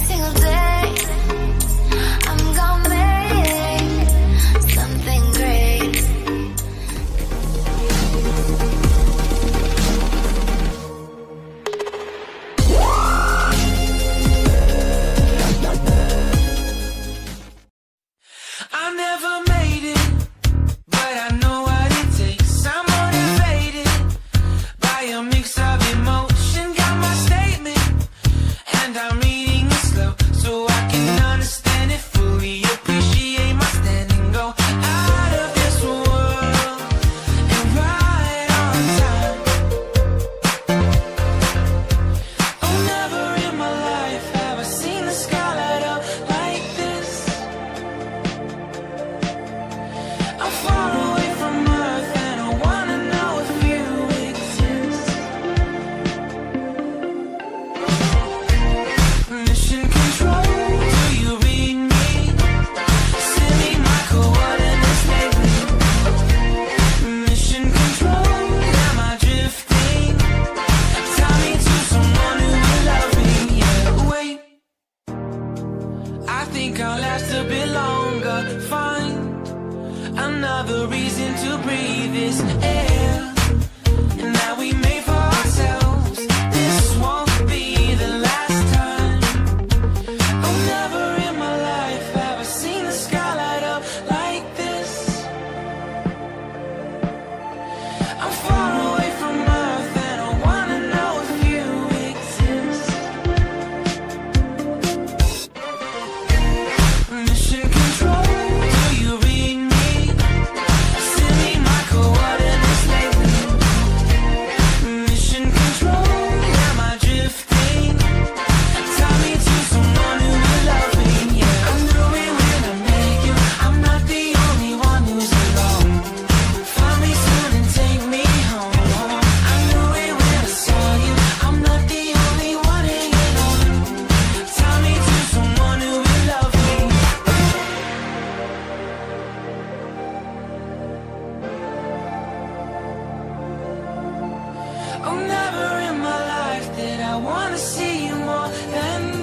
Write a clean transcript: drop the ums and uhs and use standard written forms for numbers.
single day I'm gonna make something great. I never made it, but I know what it takes. I'm motivated by a mix of emotion. Got my statement, and I'm reading it slow so I can understand it fully. Appreciate my standing, go out of this world and right on time. Oh, never in my life have I seen the sky light up like this. I'm far away from Earth and I wanna know if you exist. Mission control, do you read me? Send me my coordinates lately. Mission control, am I drifting? Tie me to someone who will love me. Yeah, wait, I think I'll last a bit longer. Fine, another reason to breathe this air, and that we made for ourselves. This won't be the last time. Oh, never in my life have I seen the sky light up like this. I'm far away from Earth and I wanna know if you exist. Mission control, do you read me? Send me my coordinates lately. Mission control, am I drifting? Tie me to someone who will love me. Yeah, I know it when I make you. I'm not the only one who's alone. Find me soon and take me home. I knew it when I saw you. I'm not the only one hanging on. Tie me to someone who will love me. Oh, never in my life did I wanna see you more than